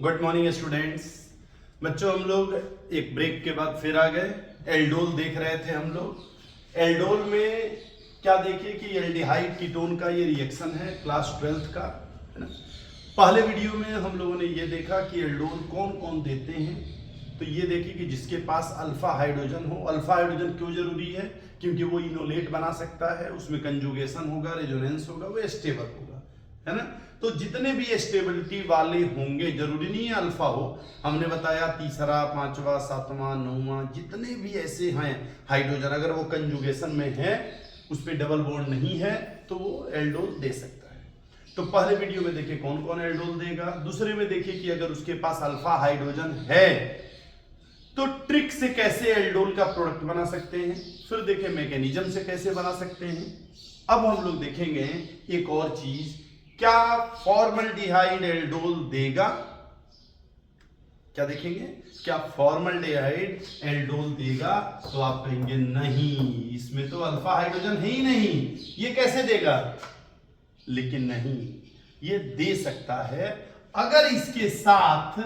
Good morning students. बच्चों, हम लोग एक ब्रेक के बाद फिर आ गए। एल्डोल देख रहे थे हम लोग। एल्डोल में क्या देखिए कि एल्डिहाइड कीटोन का ये रिएक्शन है क्लास 12th का, है ना। पहले वीडियो में हम लोगों ने ये देखा कि एल्डोल कौन कौन देते हैं। तो ये देखिए कि जिसके पास अल्फा हाइड्रोजन हो। अल्फा हाइड्रोजन क्यों जरूरी है? क्योंकि वो इनोलेट बना सकता है, उसमें कंजुगेशन होगा, रेजोनेंस होगा, वो स्टेबल होगा, है ना। तो जितने भी स्टेबिलिटी वाले होंगे, जरूरी नहीं है अल्फा हो। हमने बताया तीसरा, पांचवा, सातवां, नौवां, जितने भी ऐसे हैं हाइड्रोजन, अगर वो कंजुगेशन में है, उस पर डबल बॉन्ड नहीं है, तो वो एल्डोल दे सकता है। तो पहले वीडियो में देखिए कौन कौन एल्डोल देगा। दूसरे में देखिए कि अगर उसके पास अल्फा हाइड्रोजन है तो ट्रिक से कैसे एल्डोल का प्रोडक्ट बना सकते हैं। फिर देखिए मैकेनिज्म से कैसे बना सकते हैं। अब हम लोग देखेंगे एक और चीज, क्या फॉर्मल्डिहाइड एल्डोल देगा? क्या देखेंगे? क्या फॉर्मल्डिहाइड एल्डोल देगा? तो आप कहेंगे नहीं, इसमें तो अल्फा हाइड्रोजन है ही नहीं, ये कैसे देगा? लेकिन नहीं, ये दे सकता है अगर इसके साथ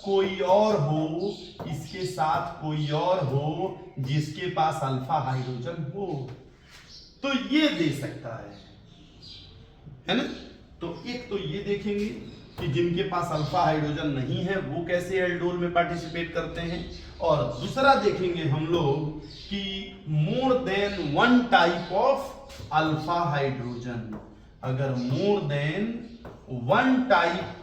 कोई और हो, इसके साथ कोई और हो जिसके पास अल्फा हाइड्रोजन हो, तो ये दे सकता है ना। तो एक तो ये देखेंगे कि जिनके पास अल्फा हाइड्रोजन नहीं है वो कैसे एल्डोल में पार्टिसिपेट करते हैं। और दूसरा देखेंगे हम लोग कि more than one type of alpha hydrogen, अगर more than one type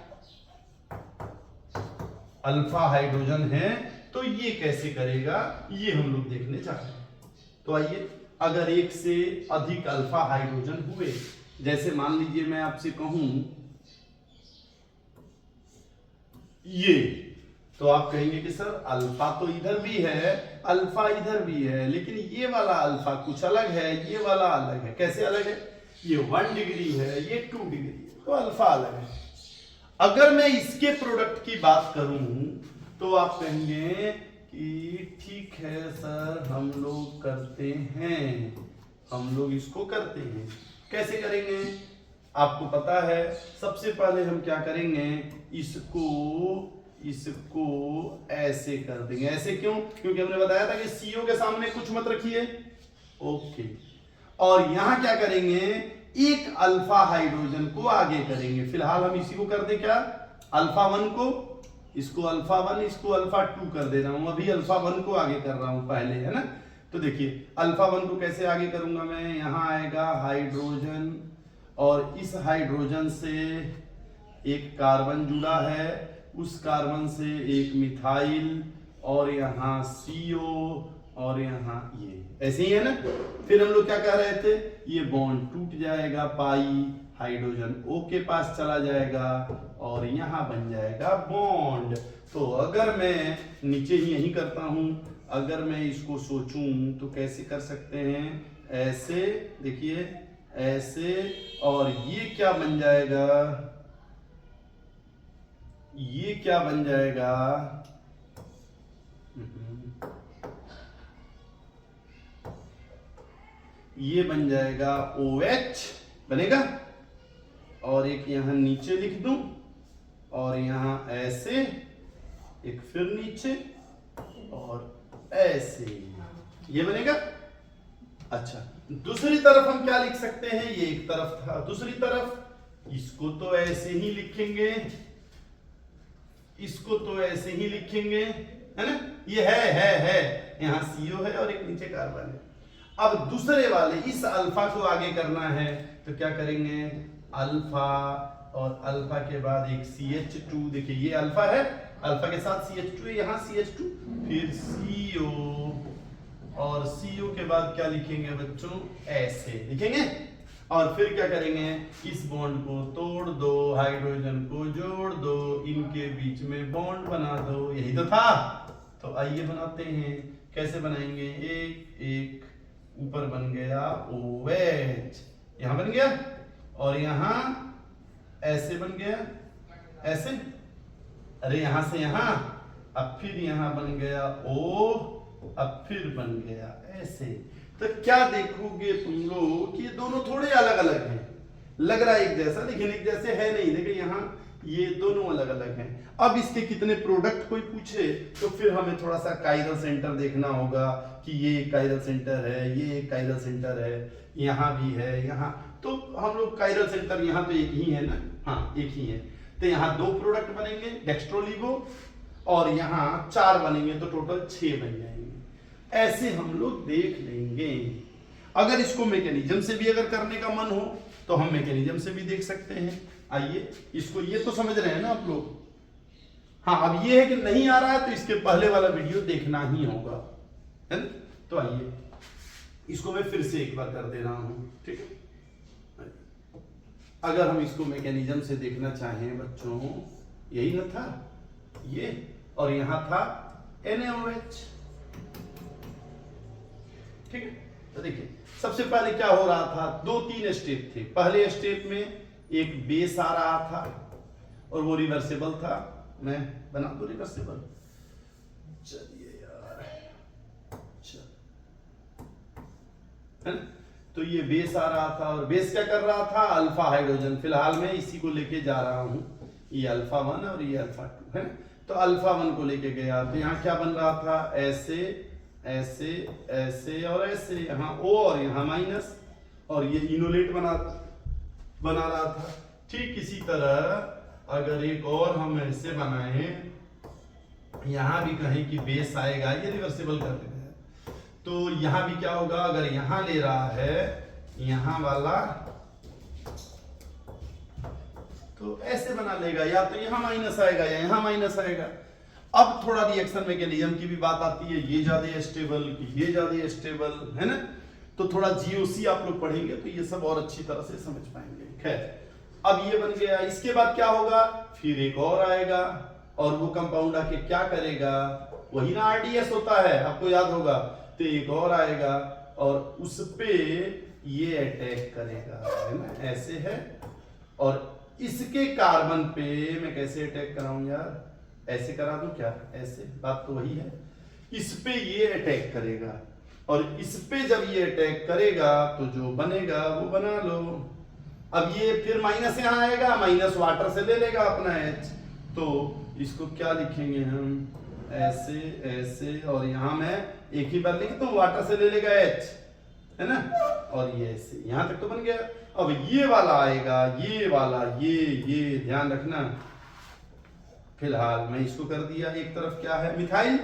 alpha hydrogen है तो ये कैसे करेगा, ये हम लोग देखने चाहते हैं। तो आइए, अगर एक से अधिक अल्फा हाइड्रोजन हुए, जैसे मान लीजिए मैं आपसे कहूं ये, तो आप कहेंगे कि सर अल्फा तो इधर भी है, अल्फा इधर भी है, लेकिन ये वाला अल्फा कुछ अलग है, ये वाला अलग है। कैसे अलग है? ये 1 डिग्री है, ये 2 डिग्री है, तो अल्फा अलग है। अगर मैं इसके प्रोडक्ट की बात करूं तो आप कहेंगे कि ठीक है सर, हम लोग करते हैं, हम लोग इसको करते हैं। कैसे करेंगे? आपको पता है, सबसे पहले हम क्या करेंगे, इसको ऐसे कर देंगे। ऐसे क्यों? क्योंकि हमने बताया था कि CO के सामने कुछ मत रखिए, ओके। और यहां क्या करेंगे, एक अल्फा हाइड्रोजन को आगे करेंगे। फिलहाल हम इसी को कर दे क्या, अल्फा 1 को, इसको अल्फा 1, इसको अल्फा 2 कर दे रहा हूं। अभी अल्फा 1 को आगे कर रहा हूं पहले, है ना। तो देखिए अल्फा 1 को कैसे आगे करूंगा मैं, यहां आएगा हाइड्रोजन और इस हाइड्रोजन से एक कार्बन जुड़ा है, उस कार्बन से एक मिथाइल, और यहाँ CO, और यहाँ ये ऐसे ही है ना। फिर हम लोग क्या कह रहे थे, ये बॉन्ड टूट जाएगा, पाई हाइड्रोजन O के पास चला जाएगा और यहाँ बन जाएगा बॉन्ड। तो अगर मैं नीचे ही यही करता हूं, अगर मैं इसको सोचूं तो कैसे कर सकते हैं, ऐसे देखिए, ऐसे, और ये क्या बन जाएगा, ये क्या बन जाएगा, ये बन जाएगा OH बनेगा। और एक यहां नीचे लिख दूं, और यहां ऐसे एक, फिर नीचे, और ऐसे, ये बनेगा। अच्छा, दूसरी तरफ हम क्या लिख सकते हैं, ये एक तरफ था, दूसरी तरफ इसको तो ऐसे ही लिखेंगे, इसको तो ऐसे ही लिखेंगे, है ना। ये है यहां CO है और एक नीचे कार्बन है। अब दूसरे वाले इस अल्फा को आगे करना है, तो क्या करेंगे, अल्फा, और अल्फा के बाद एक CH2, देखिए ये अल्फा है, अल्फा के साथ CH2 है, यहाँ CH2, फिर CO, और CO के बाद क्या लिखेंगे बच्चों, ऐसे लिखेंगे। और फिर क्या करेंगे, इस बॉन्ड को तोड़ दो, हाइड्रोजन को जोड़ दो, इनके बीच में बॉन्ड बना दो, यही तो था। तो आइए बनाते हैं। कैसे बनाएंगे, एक एक, ऊपर बन गया OH, यहां बन गया, और यहां ऐसे बन गया, ऐसे, अरे यहां से यहां, अब फिर यहां बन गया O, अब फिर बन गया ऐसे। तो क्या देखोगे तुम लोग कि ये दोनों थोड़े अलग अलग हैं, लग रहा है एक जैसा, लेकिन एक जैसे है नहीं। देखिए यहाँ ये दोनों अलग अलग हैं। अब इसके कितने प्रोडक्ट कोई पूछे तो फिर हमें थोड़ा सा कायरल सेंटर देखना होगा कि ये कायरल सेंटर है, ये कायरल सेंटर है, यहाँ भी है, यहाँ तो हम लोग कायरल सेंटर यहाँ तो एक ही है ना, हाँ एक ही है, तो यहाँ 2 प्रोडक्ट बनेंगे डेक्स्ट्रोलीवो और यहाँ 4 बनेंगे तो टोटल 6 बन जाएंगे। ऐसे हम लोग देख लेंगे। अगर इसको मैकेनिज्म से भी अगर करने का मन हो तो हम मैकेनिज्म से भी देख सकते हैं। आइए इसको, ये तो समझ रहे हैं ना आप लोग। हाँ अब ये है कि नहीं आ रहा है तो इसके पहले वाला वीडियो देखना ही होगा, है ना। तो आइए इसको मैं फिर से एक बार कर दे रहा हूं, ठीक है। अगर हम इसको मैकेनिज्म से देखना चाहें बच्चों, यही ना था ये, और यहां था NaOH, ठीक है। तो देखिए सबसे पहले क्या हो रहा था, 2-3 स्टेप थे। पहले स्टेप में एक बेस आ रहा था और वो रिवर्सेबल था। मैं बना दो रिवर्सेबल, चलिए यार, चल, है ना। तो ये बेस आ रहा था और बेस क्या कर रहा था, अल्फा हाइड्रोजन। फिलहाल मैं इसी को लेके जा रहा हूं, ये अल्फा 1 और ये अल्फा 2 है ना। तो अल्फा 1 को लेके गया तो यहाँ क्या बन रहा था, ऐसे ऐसे ऐसे और ऐसे, यहाँ O और यहाँ माइनस, और ये इनोलेट बना रहा था। ठीक इसी तरह अगर एक और हम ऐसे बनाए, यहां भी कहें कि बेस आएगा, ये रिवर्सिबल कर देते हैं, तो यहां भी क्या होगा, अगर यहां ले रहा है यहां वाला तो ऐसे बना लेगा, या तो यहां माइनस आएगा या यहां माइनस आएगा। अब थोड़ा रिएक्शन मैकेनिज्म की भी बात आती है, ये ज्यादा स्टेबल कि ये ज्यादा स्टेबल, है ना। तो थोड़ा GOC आप लोग पढ़ेंगे तो ये सब और अच्छी तरह से समझ पाएंगे। खैर अब ये बन गया, इसके बाद क्या होगा, फिर एक और आएगा और वो कंपाउंड आके क्या करेगा, वही ना RDS होता है, आपको याद होगा। तो एक और आएगा और उस पे ये अटैक करेगा, है ना, ऐसे है। और इसके कार्बन पे मैं कैसे अटैक कराऊं यार, ऐसे करा दूं क्या, ऐसे, बात तो वही है। इस पे ये अटैक करेगा और इस पे जब ये अटैक करेगा तो जो बनेगा वो बना लो। अब ये फिर माइनस यहाँ आएगा, माइनस वाटर से ले लेगा अपना H, तो इसको क्या लिखेंगे हम, ऐसे ऐसे, और यहाँ मैं एक ही बार लिख तो वाटर से ले लेगा H, है ना, और ये ऐसे, यहाँ तक तो बन गया। अब ये वाला आएगा, ये वाला, ये ध्यान रखना। फिलहाल मैं इसको कर दिया, एक तरफ क्या है मिथाइल,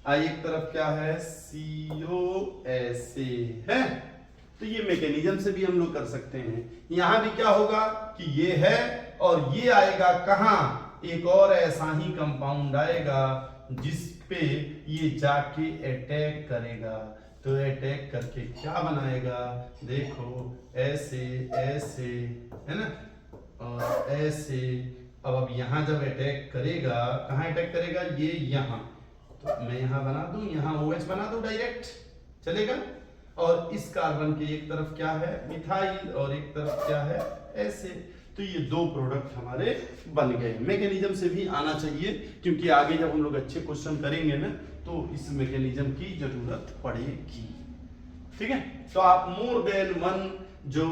एक तरफ क्या है CO, ऐसे है। तो ये मैकेनिज्म से भी हम लोग कर सकते हैं। यहां भी क्या होगा कि ये है और ये आएगा कहां, एक और ऐसा ही कंपाउंड आएगा जिस पे ये जाके अटैक करेगा। तो अटैक करके क्या बनाएगा, देखो ऐसे ऐसे, है ना, और ऐसे। अब यहां जब अटैक करेगा, कहां अटैक करेगा, ये यहां, तो मैं यहां बना दूं, यहां OH बना दूं डायरेक्ट, चलेगा। और इस कार्बन के एक तरफ क्या है मिथाइल और एक तरफ क्या है ऐसे। तो ये 2 प्रोडक्ट हमारे बन गए। मैकेनिज्म से भी आना चाहिए क्योंकि आगे जब हम लोग अच्छे क्वेश्चन करेंगे ना तो इस मैकेनिज्म की जरूरत पड़ेगी, ठीक है। तो आप मोर देन 1 जो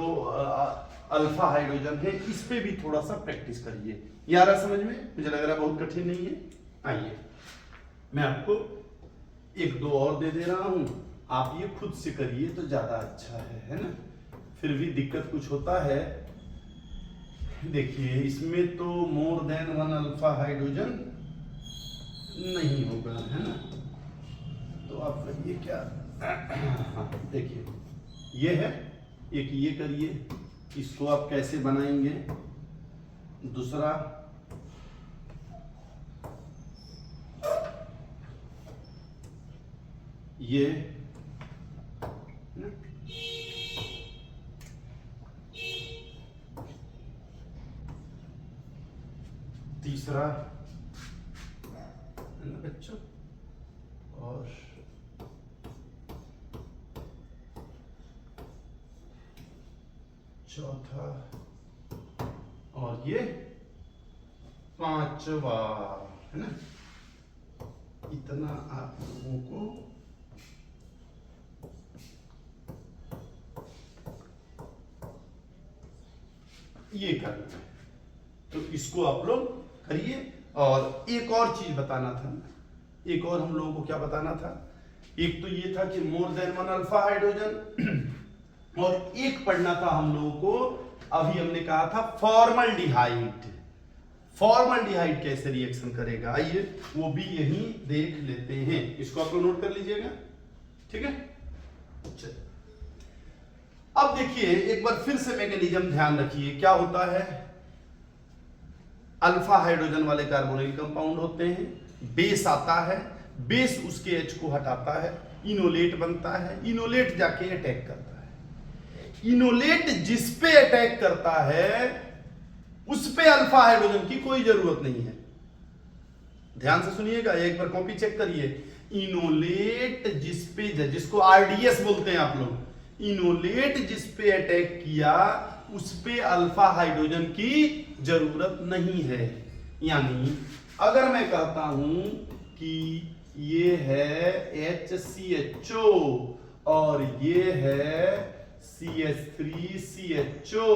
अल्फा हाइड्रोजन है इस पे भी थोड़ा सा प्रैक्टिस करिए। यार समझ में, मुझे लग रहा है बहुत कठिन नहीं है। आइए मैं आपको 1-2 और दे रहा हूं, आप ये खुद से करिए तो ज्यादा अच्छा है ना। फिर भी दिक्कत कुछ होता है, देखिए इसमें तो मोर देन 1 अल्फा हाइड्रोजन नहीं होगा, है ना। तो आप करिए क्या, देखिए ये है, एक ये करिए, इसको आप कैसे बनाएंगे, दूसरा ये ना? तीसरा है ना बच्चों, और चौथा, और ये 5वां, है ना। इतना आप लोगों को ये करना है। तो इसको आप लोग करिए। और एक और चीज बताना था, एक और हम लोगों को क्या बताना था, एक तो ये था कि more than one alpha hydrogen, और एक पढ़ना था हम लोगों को, अभी हमने कहा था फॉर्मल्डिहाइड। फॉर्मल्डिहाइड कैसे रिएक्शन करेगा, आइए वो भी यहीं देख लेते हैं। इसको आप लोग नोट कर लीजिएगा, ठीक है। चलिए अब देखिए एक बार फिर से मैकेनिज्म ध्यान रखिए। क्या होता है, अल्फा हाइड्रोजन वाले कार्बोनिल कंपाउंड होते हैं, बेस आता है, बेस उसके H को हटाता है, इनोलेट बनता है, इनोलेट जाके अटैक करता है। इनोलेट जिस पे अटैक करता है उस पे अल्फा हाइड्रोजन की कोई जरूरत नहीं है। ध्यान से सुनिएगा, एक बार कॉपी चेक करिए। इनोलेट जिस पे, जिसको आरडीएस बोलते हैं आप लोग, इनोलेट जिस पे अटैक किया उस पे अल्फा हाइड्रोजन की जरूरत नहीं है। यानी अगर मैं कहता हूं कि ये है HCHO और ये है CH3CHO,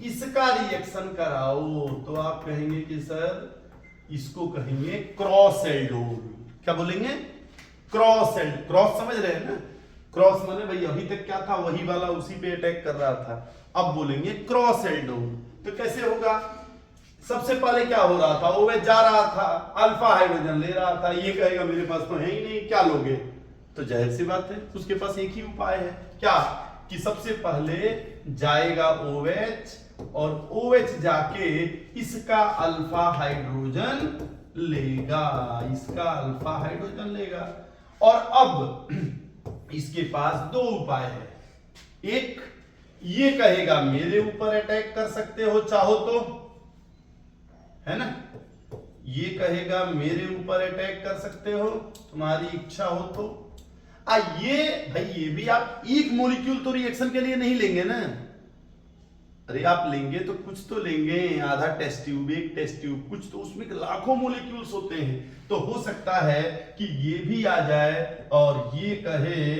इसका रिएक्शन कराओ तो आप कहेंगे कि सर इसको कहेंगे क्रॉस एल्डोल। क्या बोलेंगे, क्रॉस एल्ड, क्रॉस समझ रहे हैं ना, क्रॉस माने भाई अभी तक क्या था वही वाला उसी पे अटैक कर रहा था, अब बोलेंगे क्रॉस एल्डोल। तो कैसे होगा, सबसे पहले क्या हो रहा था, ओवे जा रहा था, अल्फा हाइड्रोजन ले रहा था, ये कहेगा मेरे पास तो है ही नहीं, क्या लोगे, तो जाहिर सी बात है उसके पास एक ही उपाय है, क्या कि सबसे पहले जाएगा OH और OH जाके इसका अल्फा हाइड्रोजन लेगा, इसका अल्फा हाइड्रोजन लेगा। और अब इसके पास दो उपाय है, एक ये कहेगा मेरे ऊपर अटैक कर सकते हो चाहो तो, है ना, ये कहेगा मेरे ऊपर अटैक कर सकते हो तुम्हारी इच्छा हो तो। ये भाई ये भी आप एक मॉलिक्यूल तो रिएक्शन के लिए नहीं लेंगे ना, अरे आप लेंगे तो कुछ तो लेंगे, आधा टेस्ट ट्यूब, एक टेस्ट ट्यूब, कुछ तो उसमें लाखों मॉलिक्यूल्स होते हैं। तो हो सकता है कि ये भी आ जाए और ये कहे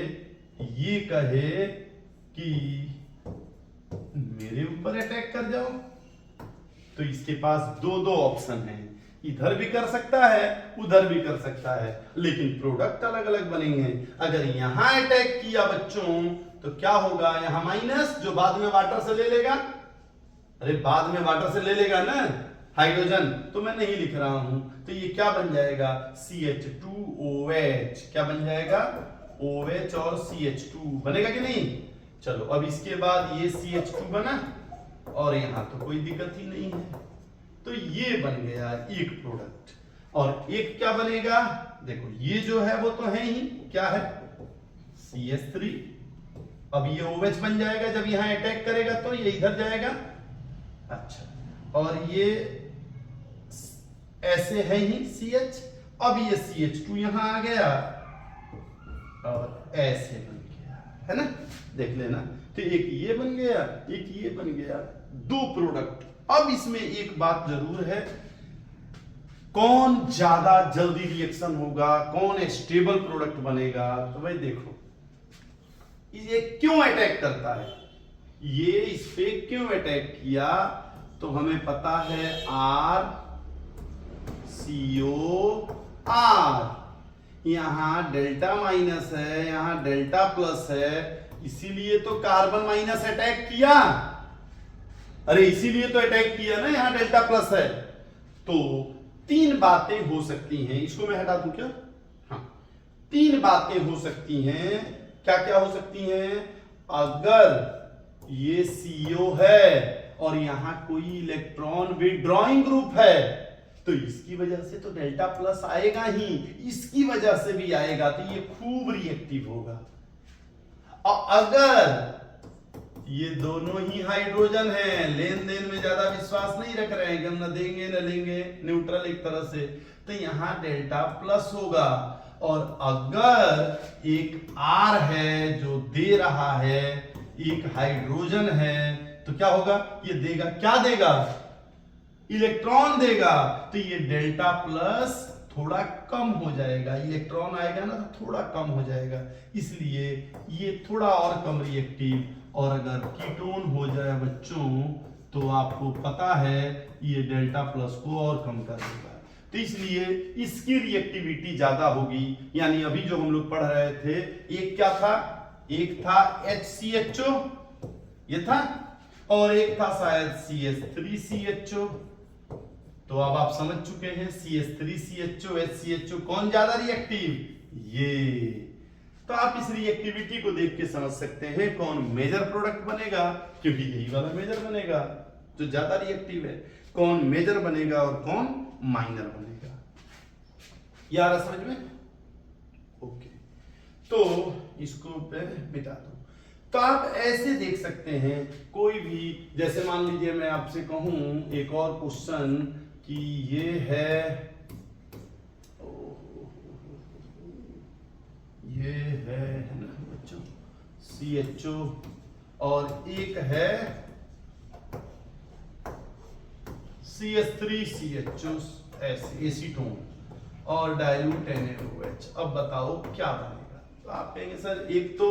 कि मेरे ऊपर अटैक कर जाओ। तो इसके पास दो ऑप्शन हैं, इधर भी कर सकता है उधर भी कर सकता है, लेकिन प्रोडक्ट अलग अलग बनेंगे। अगर यहां अटैक किया बच्चों तो क्या होगा, यहां माइनस जो बाद में वाटर से ले लेगा, अरे बाद में वाटर से ले लेगा ना हाइड्रोजन, तो मैं नहीं लिख रहा हूं, तो ये क्या बन जाएगा CH2OH, क्या बन जाएगा OH और CH2 बनेगा कि नहीं। चलो अब इसके बाद ये CH2 बना और यहां तो कोई दिक्कत ही नहीं है, तो ये बन गया एक प्रोडक्ट। और एक क्या बनेगा, देखो ये जो है वो तो है ही, क्या है CH3, अब ये OH बन जाएगा जब यहां अटैक करेगा तो ये इधर जाएगा, अच्छा, और ये ऐसे है ही CH, अब ये CH2 यहां आ गया और ऐसे बन गया, है ना, देख लेना, तो एक ये बन गया एक ये बन गया, दो प्रोडक्ट। अब इसमें एक बात जरूर है, कौन ज्यादा जल्दी रिएक्शन होगा, कौन स्टेबल प्रोडक्ट बनेगा, तो भाई देखो ये क्यों अटैक करता है, ये इस पे क्यों अटैक किया, तो हमें पता है RCOR, यहां डेल्टा माइनस है यहां डेल्टा प्लस है, इसीलिए तो कार्बन माइनस अटैक किया, अरे इसीलिए तो अटैक किया ना, यहां डेल्टा प्लस है। तो तीन बातें हो सकती हैं, इसको मैं हटा दूं क्या, हाँ, तीन बातें हो सकती हैं, क्या क्या हो सकती हैं, अगर ये CO है और यहां कोई इलेक्ट्रॉन विड्रॉइंग ग्रुप है तो इसकी वजह से तो डेल्टा प्लस आएगा ही, इसकी वजह से भी आएगा, तो ये खूब रिएक्टिव होगा। और अगर ये दोनों ही हाइड्रोजन हैं, लेन देन में ज्यादा विश्वास नहीं रख रहे हैं कि हम न देंगे न लेंगे, न्यूट्रल एक तरह से, तो यहां डेल्टा प्लस होगा। और अगर एक R है जो दे रहा है, एक हाइड्रोजन है, तो क्या होगा, ये देगा, क्या देगा, इलेक्ट्रॉन देगा, तो ये डेल्टा प्लस थोड़ा कम हो जाएगा, इलेक्ट्रॉन आएगा ना तो थोड़ा कम हो जाएगा, इसलिए ये थोड़ा और कम रिएक्टिव। और अगर कीटोन हो जाए बच्चों तो आपको पता है ये डेल्टा प्लस को और कम कर देगा, तो इसलिए इसकी रिएक्टिविटी ज्यादा होगी। यानी अभी जो हम लोग पढ़ रहे थे, एक क्या था, एक था HCHO ये था, और एक था शायद CH3CHO। तो अब आप समझ चुके हैं CH3CHO HCHO कौन ज्यादा रिएक्टिव, ये। तो आप इस रिएक्टिविटी को देख के समझ सकते हैं कौन मेजर प्रोडक्ट बनेगा, क्योंकि यही वाला मेजर बनेगा जो ज्यादा रिएक्टिव है, कौन मेजर बनेगा और कौन माइनर बनेगा। यार समझ में? ओके, तो इसको पे मिटा दो। तो आप ऐसे देख सकते हैं कोई भी, जैसे मान लीजिए मैं आपसे कहूं एक और क्वेश्चन कि ये है ना बच्चों CHO, और एक है CH3CHO ऐसे एसीटोन और डाइल्यूट NaOH। अब बताओ क्या बनेगा। तो आप कहेंगे सर एक तो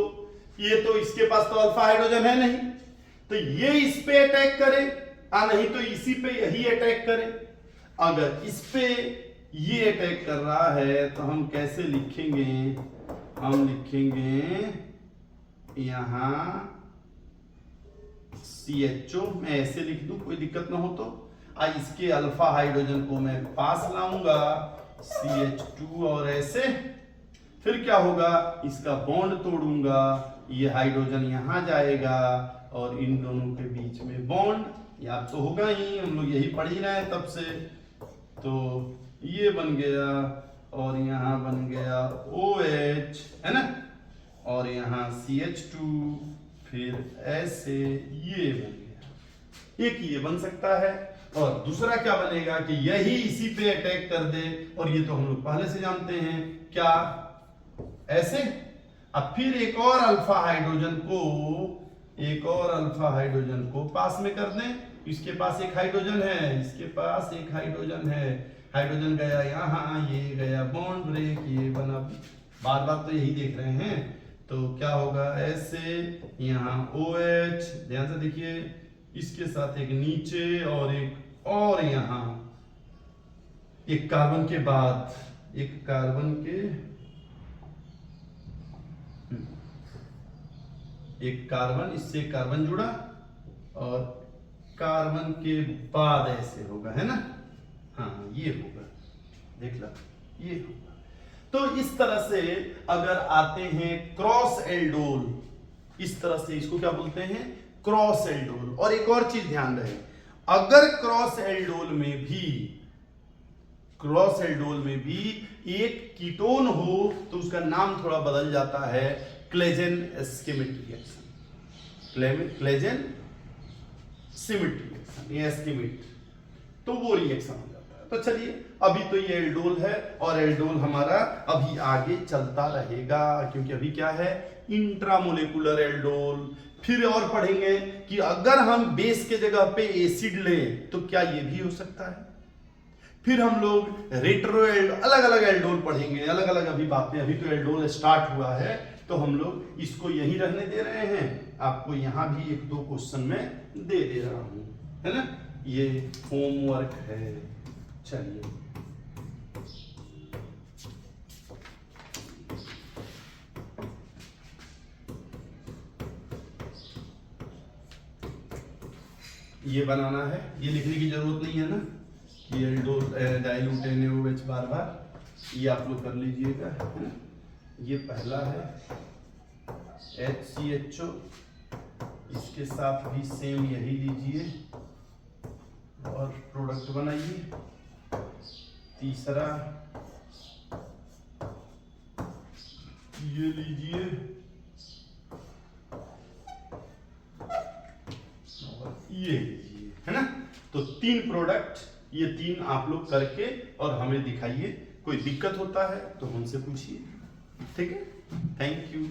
ये तो इसके पास तो अल्फा हाइड्रोजन है नहीं, तो ये इस पे अटैक करे, नहीं तो इसी पे यही अटैक करे। अगर इस पे ये अटैक कर रहा है तो हम कैसे लिखेंगे, हम लिखेंगे यहां CHO, मैं ऐसे लिख दूं कोई दिक्कत ना हो तो। इसके अल्फा हाइड्रोजन को मैं पास लाऊंगा CH2, और ऐसे फिर क्या होगा, इसका बॉन्ड तोड़ूंगा, ये हाइड्रोजन यहां जाएगा और इन दोनों के बीच में बॉन्ड याद तो होगा ही, हम लोग यही पढ़ ही रहे हैं तब से। तो ये बन गया और यहां बन गया OH है ना, और यहां CH2, फिर ऐसे ये बन गया। एक ये बन सकता है, और दूसरा क्या बनेगा कि यही इसी पे अटैक कर दे, और ये तो हम लोग पहले से जानते हैं क्या, ऐसे। अब फिर एक और अल्फा हाइड्रोजन को पास में कर दें, इसके पास एक हाइड्रोजन है, इसके पास एक हाइड्रोजन है, हाइड्रोजन गया यहाँ, ये गया बॉन्ड ब्रेक, ये बना, बार बार तो यही देख रहे हैं। तो क्या होगा, ऐसे यहाँ OH, ध्यान से देखिए, इसके साथ एक नीचे और एक और यहाँ, एक कार्बन के बाद एक कार्बन के, एक कार्बन, इससे कार्बन जुड़ा, और कार्बन के बाद ऐसे होगा, है ना, हाँ ये होगा, देख लो ये होगा। तो इस तरह से अगर आते हैं क्रॉस एल्डोल, इस तरह से इसको क्या बोलते हैं, क्रॉस एल्डोल। और एक और चीज ध्यान रहे, अगर क्रॉस एल्डोल में भी एक कीटोन हो तो उसका नाम थोड़ा बदल जाता है, क्लेजेन स्किमिट रिएक्शन, क्लेजेन सिमिट रिएक्शन, ये स्किमिट, तो वो रिएक्शन हो जाता है। तो चलिए अभी तो ये एल्डोल है, और एल्डोल हमारा अभी आगे चलता रहेगा, क्योंकि अभी क्या है, इंट्रामोलेकुलर एल्डोल। फिर और पढ़ेंगे कि अगर हम बेस के जगह पे एसिड लें तो क्या ये भी हो सकता है। फिर हम लोग रेट्रो एल्डोल, अलग अलग एल्डोल पढ़ेंगे, अलग अलग अभी बातें, अभी तो एल्डोल स्टार्ट हुआ है, तो हम लोग इसको यही रहने दे रहे हैं। आपको यहां भी एक दो क्वेश्चन में दे रहा हूं, है ना, ये होमवर्क है। चलिए ये बनाना है, ये लिखने की जरूरत नहीं है ना, कि एल्डोल डाइल्यूट NaOH बार बार, ये आप लोग कर लीजिएगा, है ना। ये पहला है HCHO, इसके साथ भी सेम यही लीजिए और प्रोडक्ट बनाइए। तीसरा ये लीजिए और ये लीजिए, है ना। तो 3 प्रोडक्ट, ये 3 आप लोग करके और हमें दिखाइए। कोई दिक्कत होता है तो हमसे पूछिए, ठीक है। Thank you.